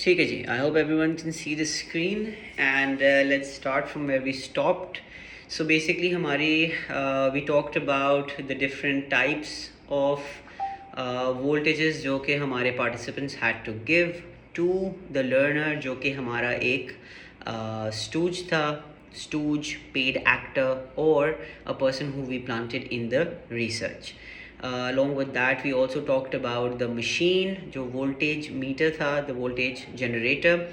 ठीक है जी, I hope everyone can see the screen and let's start from where we stopped. So basically we talked about the different types of voltages जो कि हमारे participants had to give to the learner, जो कि हमारा एक stooge था, stooge, paid actor, or a person who we planted in the research. Along with that, we also talked about the machine, जो voltage meter था, the voltage generator.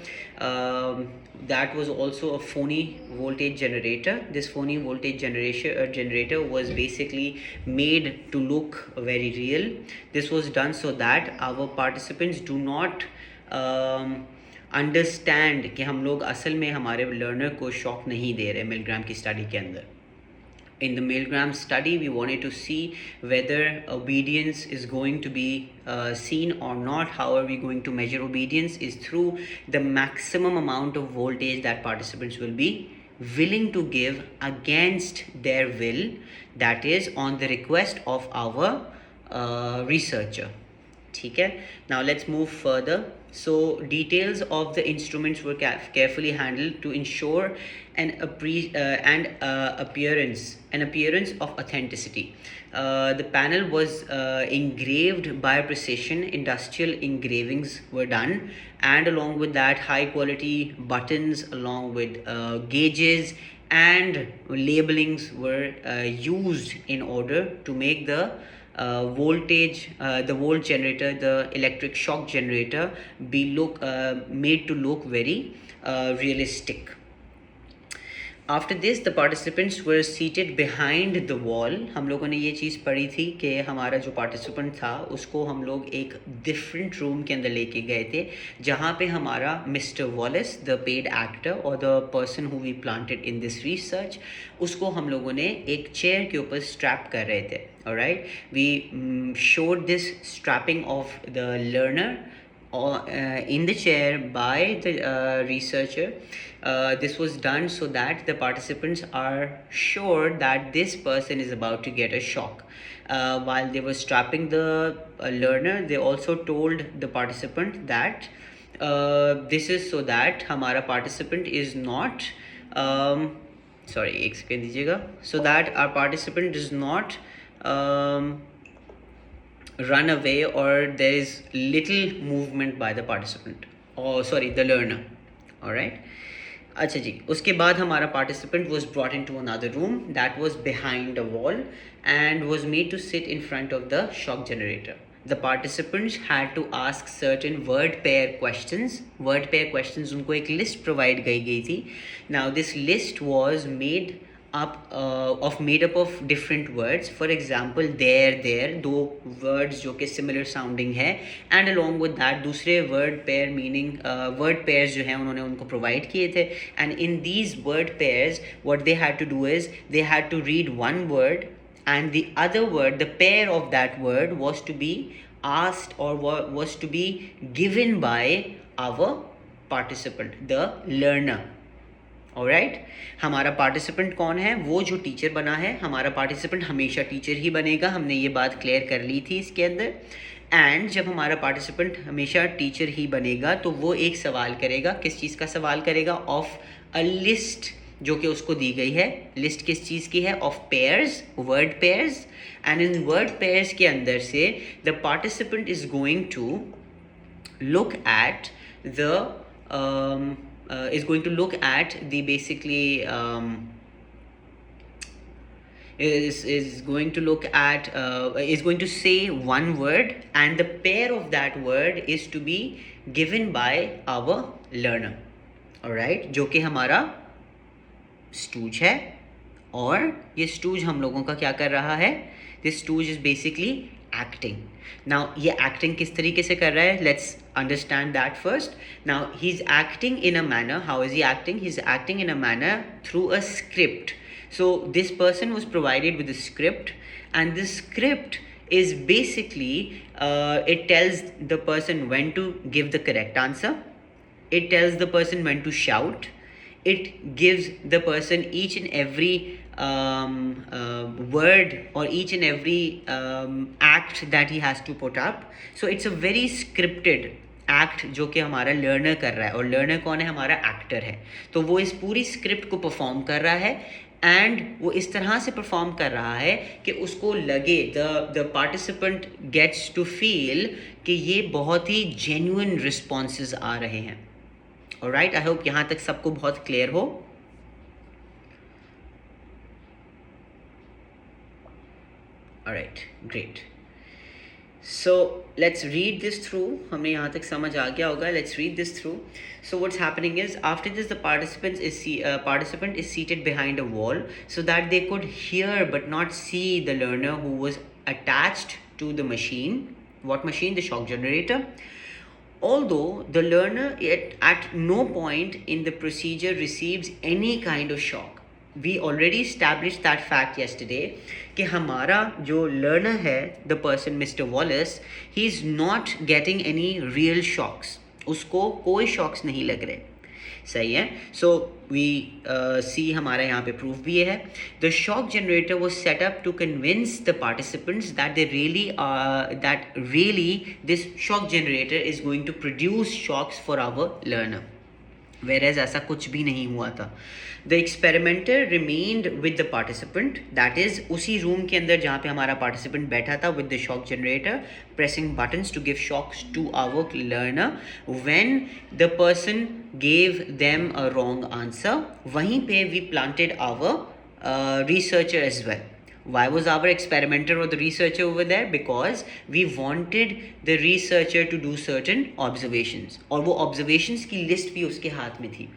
That was also a phony voltage generator. This phony voltage generator was basically made to look very real. This was done so that our participants do not understand कि हम लोग असल में हमारे learner को shock नहीं दे रहे मिलग्राम की स्टडी के अंदर. In the Milgram study, we wanted to see whether obedience is going to be seen or not. How are we going to measure obedience? Is through the maximum amount of voltage that participants will be willing to give against their will, that is on the request of our researcher. ठीक है. Now let's move further. So details of the instruments were carefully handled to ensure an appearance of authenticity. The panel was engraved by precision. Industrial engravings were done, and along with that, high quality buttons along with gauges and labelings were used in order to make the voltage, the volt generator, the electric shock generator made to look very realistic. After this, the participants were seated behind the wall. हम लोगों ने ये चीज़ पढ़ी थी कि हमारा जो participant था उसको हम लोग एक डिफरेंट रूम के अंदर लेके गए थे, जहाँ पे हमारा mister Wallis, the paid actor और the person who we planted in this research, उसको हम लोगों ने एक चेयर के ऊपर स्ट्रैप कर रहे थे. Alright, we showed this strapping of the learner in the chair by the researcher. This was done so that the participants are sure that this person is about to get a shock. While they were strapping the learner, they also told the participant that this is so that हमारा participant is not sorry एक second दीजिएगा, so that our participant does not run away or there is little movement by the participant, or sorry, the learner. Alright. अच्छा जी, उसके बाद हमारा participant was brought into another room that was behind a wall and was made to sit in front of the shock generator. The participants had to ask certain word pair questions. Word pair questions उनको एक list provide गई थी. Now this list was made up of different words. For example, there दो words जो कि similar sounding है, and along with that दूसरे word pair meaning word pairs जो हैं उन्होंने उनको provide किए थे. And in these word pairs, what they had to do is they had to read one word, and the other word, the pair of that word, was to be asked or was to be given by our participant, the learner. Alright, हमारा participant कौन है? वो जो teacher बना है. हमारा participant हमेशा teacher ही बनेगा, हमने ये बात क्लियर कर ली थी इसके अंदर. एंड जब हमारा पार्टिसिपेंट हमेशा टीचर ही बनेगा तो वो एक सवाल करेगा. किस चीज़ का सवाल करेगा? ऑफ अ लिस्ट जो कि उसको दी गई है. लिस्ट किस चीज़ की है? Of pairs, word pairs. And in word pairs के अंदर से the participant is going to look at the is going to look at the basically is going to look at is going to say one word, and the pair of that word is to be given by our learner. alright, जो कि हमारा stooge है. और ये stooge हम लोगों का क्या कर रहा है? This stooge is basically acting. Now ये acting किस तरीके से कर रहा है? Let's understand that first. Now he's acting in a manner. How is he acting? He's acting in a manner through a script. So this person was provided with a script, and this script is basically it tells the person when to give the correct answer. It tells the person when to shout. It gives the person each and every word or each and every act that he has to put up. So it's a very scripted act जो कि हमारा learner कर रहा है, और learner कौन है? हमारा एक्टर है. तो वो इस पूरी स्क्रिप्ट को परफॉर्म कर रहा है, एंड वो इस तरह से परफॉर्म कर रहा है कि उसको लगे, the participant gets to feel कि ये बहुत ही जेन्युइन रिस्पॉन्सेज आ रहे हैं. ऑलराइट, आई होप यहाँ तक सबको बहुत क्लियर हो. Alright, great. So let's read this through. हमें यहाँ तक समझ आ गया होगा. Let's read this through. So what's happening is, after this the participant is seated behind a wall so that they could hear but not see the learner who was attached to the machine. What machine? The shock generator. Although the learner at no point in the procedure receives any kind of shock. We already established that fact yesterday कि हमारा जो learner है, the person Mr. Wallace, he is not getting any real shocks. उसको कोई shocks नहीं लग रहे. सही है. So we see हमारा यहाँ पे proof भी है. The shock generator was set up to convince the participants that really this shock generator is going to produce shocks for our learner. Whereas ऐसा कुछ भी नहीं हुआ था. The experimenter remained with the participant, that is उसी room के अंदर जहाँ पे हमारा participant बैठा था, with the shock generator, pressing buttons to give shocks to our learner when the person gave them a wrong answer. वहीं पे we planted our researcher as well. Why was our experimenter or the researcher over there? Because we wanted the researcher to do certain observations, और वो observations की list भी उसके हाथ में थी,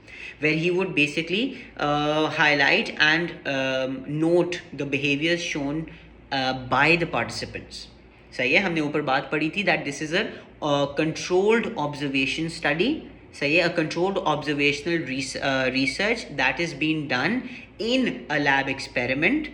where he would basically highlight and note the behaviors shown by the participants. सही है. हमने ऊपर बात पढ़ी थी that this is a controlled observation study. सही है. A controlled observational research that is being done in a lab experiment.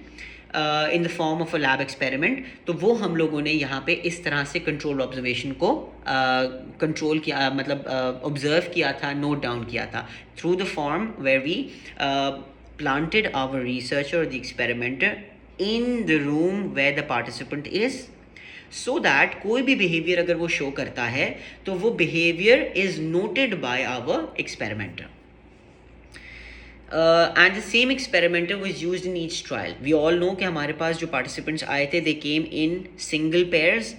In the form of a lab experiment. तो वो हम लोगों ने यहाँ पे इस तरह से कंट्रोल ऑब्जर्वेशन को कंट्रोल किया, मतलब ऑब्जर्व किया था, नोट डाउन किया था, through the form where we planted our researcher और the experimenter in the room where the participant is, so that कोई भी बिहेवियर अगर वो शो करता है तो वो behaviour is noted by our experimenter. And the same experimenter was used in each trial. We all know कि हमारे पास जो participants आए थे, they came in single pairs.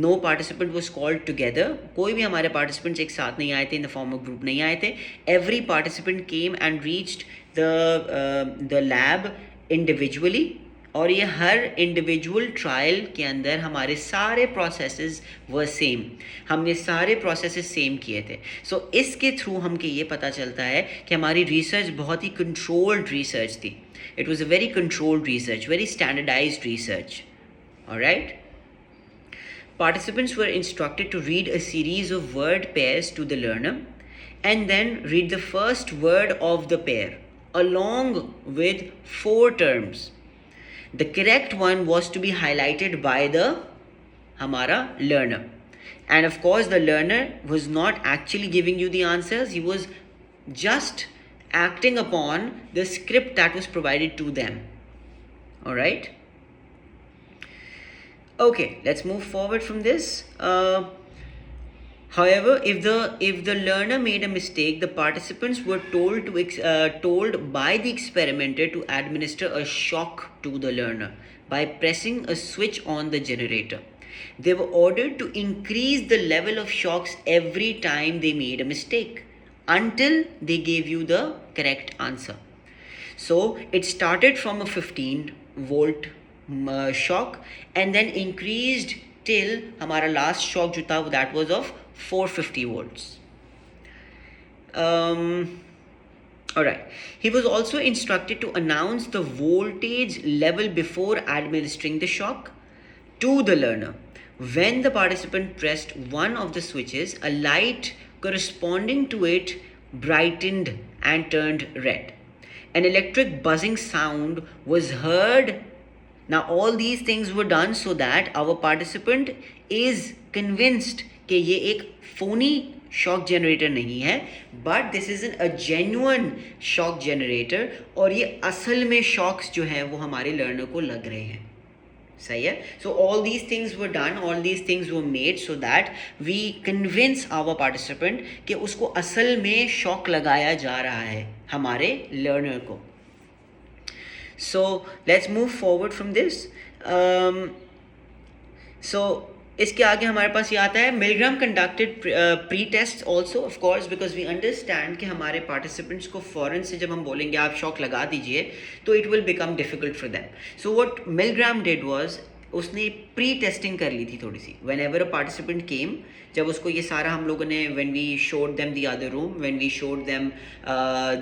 No participant was called together. कोई भी हमारे participants एक साथ नहीं आए थे, in the form of group नहीं आए थे. Every participant came and reached the lab individually. और ये हर इंडिविजुअल ट्रायल के अंदर हमारे सारे प्रोसेसेस व सेम, हमने सारे प्रोसेसेस सेम किए थे. सो इसके थ्रू हमको ये पता चलता है कि हमारी रिसर्च बहुत ही कंट्रोल्ड रिसर्च थी. It was a very controlled research, very standardised research. Alright. Participants were instructed to read a series of word pairs to the learner and then read the first word of the pair along with 4 terms. The correct one was to be highlighted by the हमारा learner. And of course the learner was not actually giving you the answers, he was just acting upon the script that was provided to them. Alright? Okay, let's move forward from this. However, if the learner made a mistake, the participants were told by the experimenter to administer a shock to the learner by pressing a switch on the generator. They were ordered to increase the level of shocks every time they made a mistake until they gave you the correct answer. So it started from a 15-volt shock and then increased till हमारा last shock जो था that was of 450 volts. Alright. He was also instructed to announce the voltage level before administering the shock to the learner. When the participant pressed one of the switches, a light corresponding to it brightened and turned red. An electric buzzing sound was heard. Now all these things were done so that our participant is convinced कि ये एक phony shock generator नहीं है, but this is a genuine shock generator, और ये असल में shocks जो हैं वो हमारे लर्नर को लग रहे हैं। सही है। So all these things were done, all these things were made so that we convince our participant कि उसको असल में शॉक लगाया जा रहा है हमारे लर्नर को। So let's move forward from this. So इसके आगे हमारे पास ये आता है, Milgram conducted pre test also of course because we understand कि हमारे पार्टिसिपेंट्स को फ़ौरन से जब हम बोलेंगे आप शॉक लगा दीजिए तो it will become difficult for them. So what Milgram did was, उसने प्री टेस्टिंग कर ली थी थोड़ी सी। Whenever a participant came, जब उसको ये सारा हम लोगों ने, when we showed them the other room, when we showed them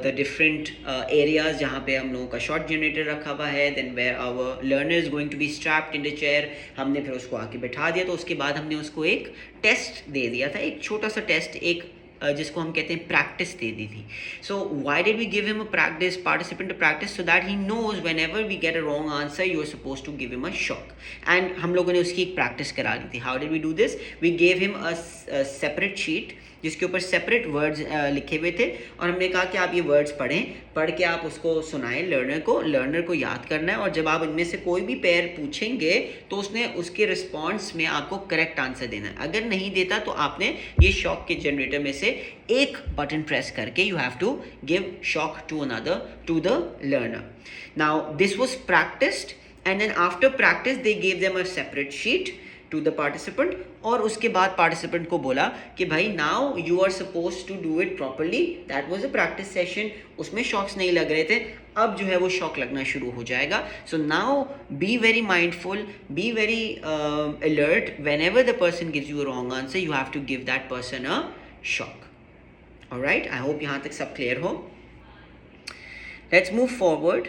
the different areas जहाँ पे हम लोगों का शॉट जनरेटर रखा हुआ है, then where our learner is going to be strapped in the chair, हमने फिर उसको आके बैठा दिया। तो उसके बाद हमने उसको एक टेस्ट दे दिया था, एक छोटा सा टेस्ट, एक जिसको हम कहते हैं प्रैक्टिस दे दी थी। So why did we give him a practice, participant practice, so that he knows whenever we get a wrong answer you are suppose to give him a shock. And हम लोगों ने उसकी एक practice करा ली थी। How did we do this, we gave him a separate sheet जिसके ऊपर सेपरेट वर्ड्स लिखे हुए थे, और हमने कहा कि आप ये वर्ड्स पढ़ें, पढ़ के आप उसको सुनाएं लर्नर को याद करना है, और जब आप इनमें से कोई भी पेयर पूछेंगे तो उसने उसके रिस्पॉन्स में आपको करेक्ट आंसर देना है। अगर नहीं देता तो आपने ये शॉक के जनरेटर में से एक बटन प्रेस करके you have to give shock to the learner. Now this was practised, and then after practice they gave them a separate sheet to the participant, और उसके बाद पार्टिसिपेंट को बोला कि भाई now you are suppose to do it properly, that was a practice session, उसमें shocks नहीं लग रहे थे, अब जो है वो शॉक लगना शुरू हो जाएगा। So now be very mindful, be very alert, whenever the person gives you a wrong answer you have to give that person a shock. Alright, I hope यहाँ तक सब क्लियर हो। Let's move forward.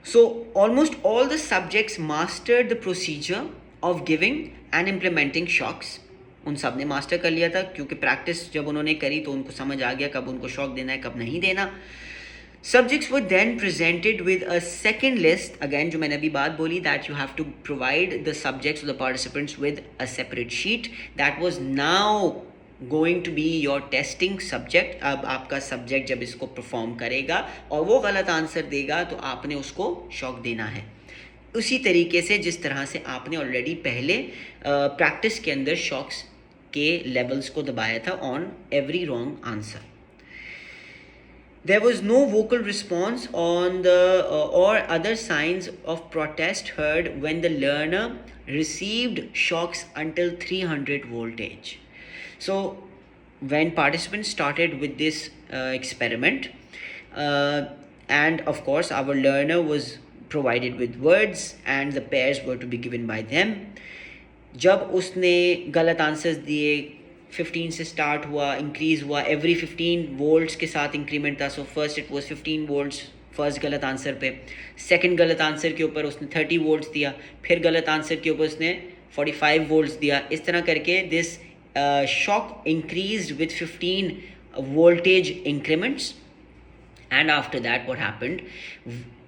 So almost all the subjects mastered the procedure of giving and implementing shocks. उन सब ने master कर लिया था, क्योंकि प्रैक्टिस जब उन्होंने करी तो उनको समझ आ गया कब उनको शॉक देना है कब नहीं देना। Subjects were then presented with a second list, again जो मैंने अभी बात बोली, that you have to provide the subjects or the participants with a separate sheet that was now going to be your testing subject। अब आपका subject जब इसको perform करेगा और वो गलत आंसर देगा तो आपने उसको शॉक देना है, उसी तरीके से जिस तरह से आपने ऑलरेडी पहले प्रैक्टिस के अंदर शॉक्स के लेवल्स को दबाया था on every wrong answer. There was no vocal response on the or other signs of protest heard when the learner received shocks until 300 voltage. So when participants started with this experiment, and of course our learner was provided with words and the pairs were to be given by them. जब उसने गलत answers दिए, 15 से start हुआ, increase हुआ, every 15 volts के साथ increment था। So first it was 15 volts first गलत आंसर पे, सेकंड गलत आंसर के ऊपर उसने 30 वोल्ट्स दिया, फिर गलत आंसर के ऊपर उसने 45 वोल्ट्स दिया। इस तरह करके this shock increased with 15 voltage increments, and after that what happened,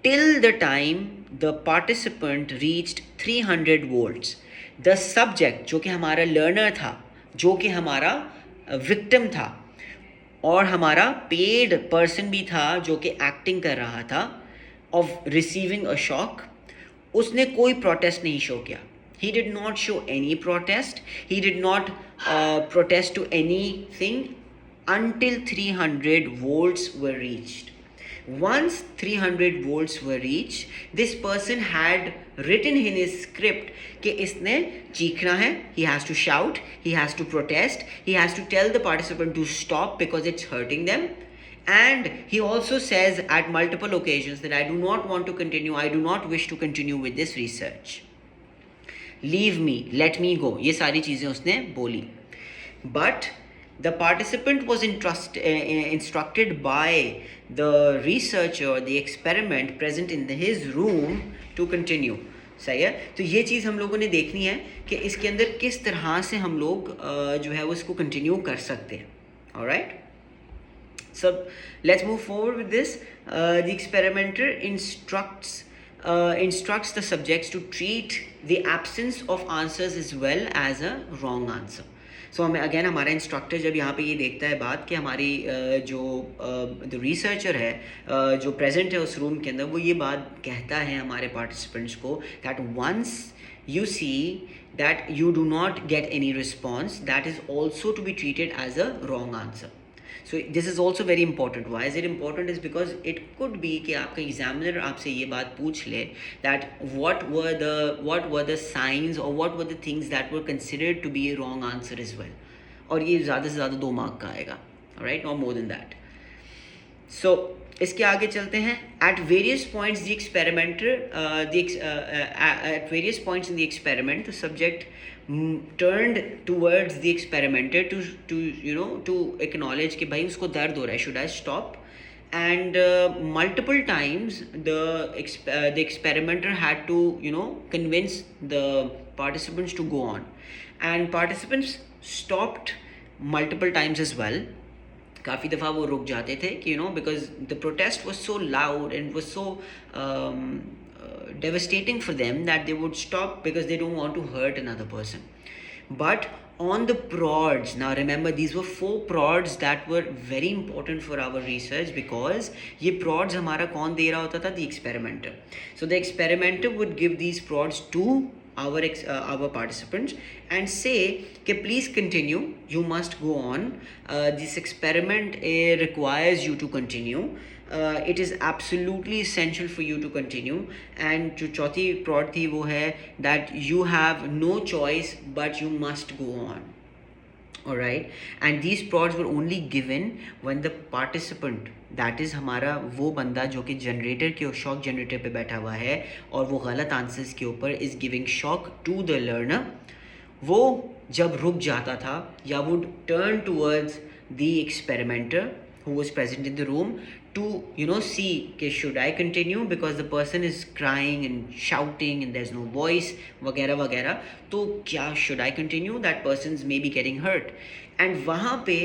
till the time the participant reached 300 volts, the subject जो कि हमारा learner था, जो कि हमारा victim था और हमारा paid person भी था जो कि acting कर रहा था of receiving a shock, उसने कोई protest नहीं show किया। He did not show any protest, he did not protest to anything until 300 volts were reached. Once 300 volts were reached, this person had written in his script कि इसने चीखना है, he has to shout, he has to protest, he has to tell the participant to stop because it's hurting them. And he also says at multiple occasions that I do not want to continue, I do not wish to continue with this research. Leave me, let me go, ये सारी चीज़ें उसने बोली। But the participant was instructed by the researcher, the experiment present in his room to continue। सही है। तो ये चीज़ हम लोगों ने देखनी है कि इसके अंदर किस तरह से हम लोग जो है वो इसको कंटिन्यू कर सकते हैं। Alright? So let's move forward with this. The experimenter instructs the subjects to treat the absence of answers as well as a wrong answer. सो हमें अगेन हमारा इंस्ट्रक्टर जब यहाँ पे ये देखता है बात कि हमारी जो द रिसर्चर है जो प्रेजेंट है उस रूम के अंदर, वो ये बात कहता है हमारे पार्टिसिपेंट्स को that once you see that you do not get any response, that is also to be treated as a wrong answer. So this is also very important. Why is it important? Is because it could be कि आपका examiner आपसे ये बात पूछ ले that what were the signs or what were the things that were considered to be a wrong answer as well, और ये ज़्यादा से ज़्यादा 2 मार्क का आएगा, right, or more than that. So इसके आगे चलते हैं. At various points the experimenter at various points in the experiment the subject turned towards the experimenter to you know to acknowledge कि भाई उसको दर्द हो रहा है, should I stop? And multiple times the experimenter had to you know convince the participants to go on, and participants stopped multiple times as well. काफ़ी दफ़ा वो रुक जाते थे कि because the protest was so loud and was so devastating for them that they would stop because they don't want to hurt another person. But on the prods, now remember these were 4 prods that were very important for our research because ये prods हमारा कौन दे रहा होता था? The experimenter. So the experimenter would give these prods to our participants and say कि please continue, you must go on, this experiment requires you to continue, it is absolutely essential for you to continue. And जो चौथी prod थी वो है that you have no choice but you must go on. Alright, and these prods were only given when the participant, that is हमारा वो बंदा जो कि जनरेटर के शॉक जनरेटर पे बैठा हुआ है और वो गलत आंसर्स के ऊपर is giving shock to the learner, वो जब रुक जाता था या would turn towards the experimenter who was present in the room to see कि should I continue because the person is crying and shouting and there's no voice वगैरह वगैरह, तो क्या should I continue, that person's maybe getting hurt, and वहाँ पे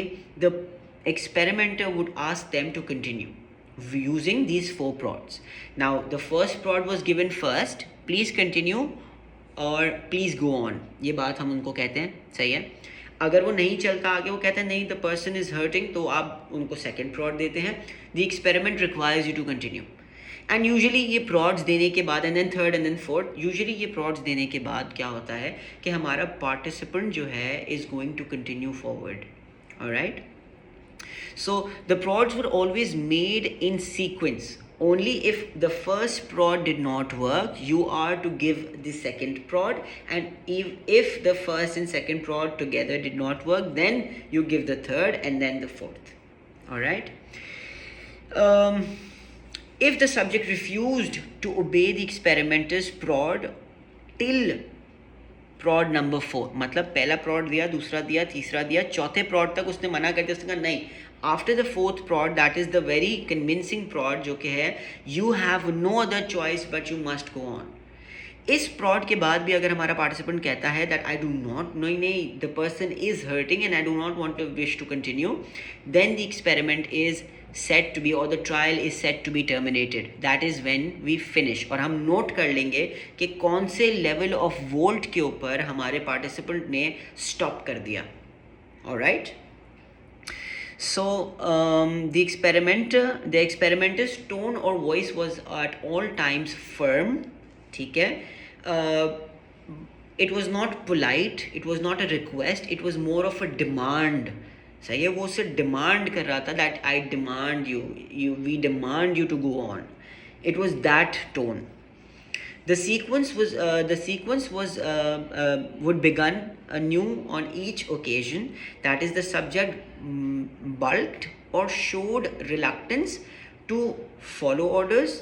the experimenter would ask them to continue using these 4 prods. Now the first prod was given first, please continue और please go on, ये बात हम उनको कहते हैं, सही है. अगर वो नहीं चलता आगे, वो कहते हैं नहीं द पर्सन इज हर्टिंग, तो आप उनको सेकेंड प्रॉड देते हैं, the experiment requires you to continue. And usually ये प्रॉड्स देने के बाद and then third and then fourth, usually ये प्रॉड्स देने के बाद क्या होता है कि हमारा पार्टिसिपेंट जो है is going to continue forward. Alright, so the prods were always made in sequence. Only if the first prod did not work, you are to give the second prod, and if the first and second prod together did not work, then you give the third and then the fourth. Alright. If the subject refused to obey the experimenter's prod till prod number 4, मतलब पहला prod दिया, दूसरा दिया, तीसरा दिया, चौथे prod तक उसने मना कर दिया, उसने कहा नहीं, after the fourth prod, that is the very convincing prod जो कि है you have no other choice but you must go on. इस प्रॉड के बाद भी अगर हमारा पार्टिसिपेंट कहता है that I do not know, नहीं the person is hurting and I do not want to wish to continue, then the experiment is set to be और the trial is set to be terminated. That is when we finish. और हम note कर लेंगे कि कौन से level of volt के ऊपर हमारे पार्टिसिपेंट ने स्टॉप कर दिया. Alright. So the experimenter's tone or voice was at all times firm. ठीक है. It was not polite, it was not a request, it was more of a demand. सही है, वो उससे डिमांड कर रहा था that I demand we demand you to go on. It was that tone. The sequence would begin anew on each occasion. That is, the subject bulked or showed reluctance to follow orders.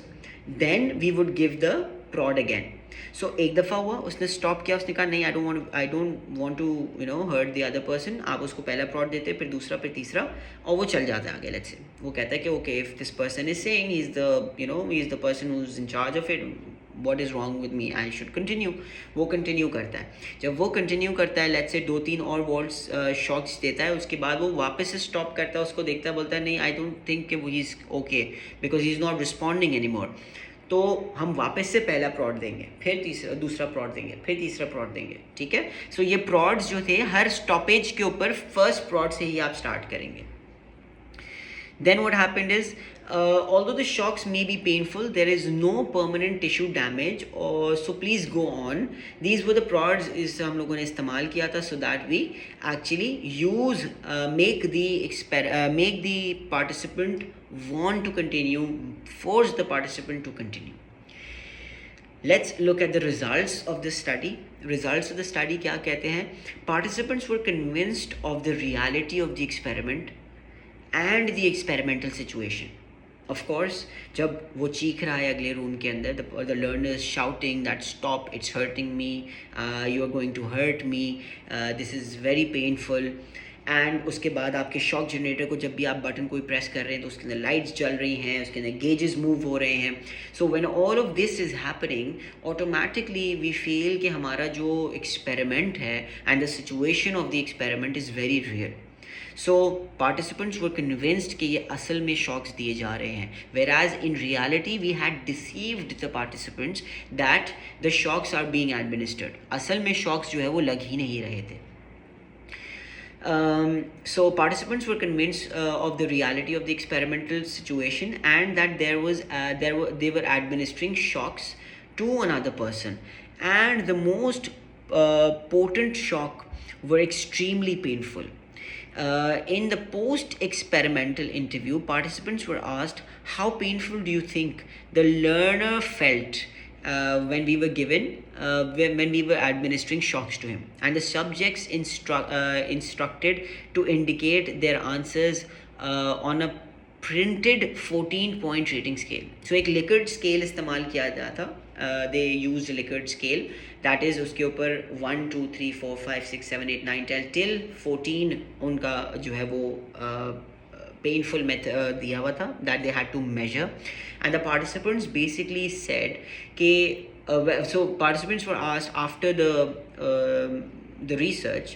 Then we would give the prod again. So एक दफ़ा हुआ, उसने stop किया, उसने कहा नहीं I don't want to hurt the other person. आप उसको पहला प्रॉड देते, फिर दूसरा, फिर तीसरा, और वो चल जाता है आगे. लेट्स से वो कहता है कि okay if this person is saying he is the person who is in charge of it, what is wrong with me, I should continue. वो कंटिन्यू करता है. जब वो कंटिन्यू करता है, लेट्स से 2-3 और वॉल्ट्स शॉक्स देता है, उसके बाद वो वापस से स्टॉप करता है, उसको देखता है, बोलता है नहीं आई डोंट थिंक कि वो he is okay because he is not responding any more. तो हम वापस से पहला प्रॉड देंगे, फिर दूसरा प्रॉड देंगे, फिर तीसरा प्रॉड देंगे, ठीक है। सो ये प्रॉड्स जो थे हर स्टॉपेज के ऊपर फर्स्ट प्रॉड से ही आप स्टार्ट करेंगे। Then what happened is, although the shocks may be painful, there is no permanent tissue damage, or so please go on. These were the prods is हम लोगों ने इस्तेमाल किया था so that we actually use make the participant want to continue, force the participant to continue. Let's look at the results of this study. Results of the study क्या कहते हैं? Participants were convinced of the reality of the experiment and the experimental situation. Of course, जब वो चीख रहा है अगले room के अंदर, the learner is shouting that stop, it's hurting me, you are going to hurt me, this is very painful. And उसके बाद आपके शॉक जनरेटर को जब भी आप बटन कोई प्रेस कर रहे हैं तो उसके अंदर लाइट्स जल रही हैं, उसके अंदर गेजेस मूव हो रहे हैं. So when all of this is happening, automatically we feel कि हमारा जो एक्सपेरिमेंट है and the situation of the experiment is very real. So participants were convinced कि ये असल में शॉक्स दिए जा रहे हैं, whereas in reality we had deceived the participants that the shocks are being administered. असल में शॉक्स जो है वो लग ही नहीं रहे थे. So participants were convinced of the reality of the experimental situation and that they were administering shocks to another person, and the most potent shock were extremely painful. In the post-experimental interview, participants were asked, how painful do you think the learner felt when we were administering shocks to him? And the subjects instructed to indicate their answers on a printed 14-point rating scale. So एक Likert scale इस्तेमाल किया गया था. They used a Likert scale, that is उसके ऊपर 1 2 3 4 5 6 7 8 9 10 till 14 उनका जो है वो painful method दिया हुआ था that they had to measure. And the participants basically said कि so participants were asked after the research,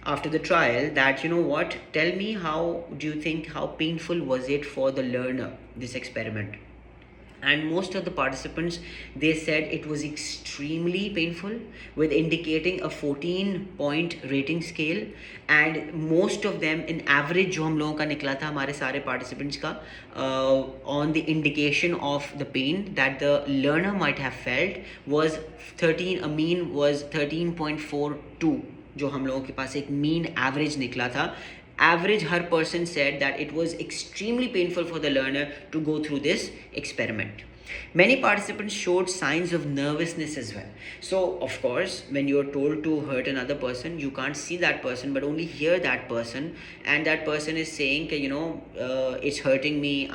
after the trial, that you know what, tell me how do you think, how painful was it for the learner, this experiment? And most of the participants, they said it was extremely painful, with indicating a 14-point rating scale. And most of them, in average जो हम लोगों का निकला था हमारे सारे participants का, on the indication of the pain that the learner might have felt was 13.42, जो हम लोगों के पास एक mean average निकला था. Average, her person said that it was extremely painful for the learner to go through this experiment. Many participants showed signs of nervousness as well. So of course, when you are told to hurt another person, you can't see that person but only hear that person, and that person is saying you know, it's hurting me,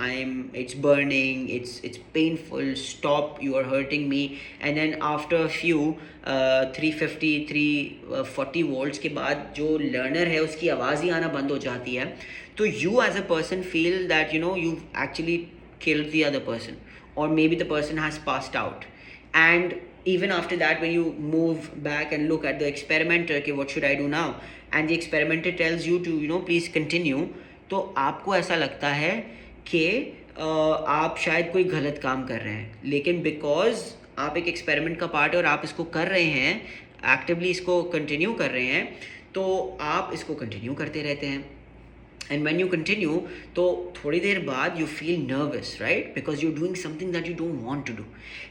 it's burning, it's painful, stop, you are hurting me. And then after a few 350 340 volts के बाद जो learner है उसकी आवाज़ ही आना बंद हो जाती है, तो you as a person feel that you know you've actually killed the other person, or maybe the person has passed out. And even after that, when you move back and look at the experimenter, okay, what should I do now, and the experimenter tells you to you know please continue, तो आपको ऐसा लगता है कि आप शायद कोई गलत काम कर रहे हैं, लेकिन बिकॉज आप एक एक्सपेरिमेंट का पार्ट है और आप इसको कर रहे हैं, एक्टिवली इसको कंटिन्यू कर रहे हैं, तो आप इसको कंटिन्यू करते रहते हैं. And when you continue, तो थोड़ी देर बाद you feel nervous, right? Because you're doing something that you don't want to do.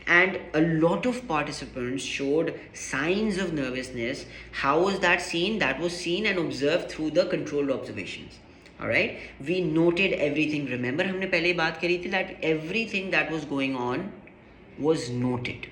And a lot of participants showed signs of nervousness. How was that seen? That was seen and observed through the controlled observations. Alright? We noted everything. Remember हमने पहले बात करी थी that everything that was going on was noted.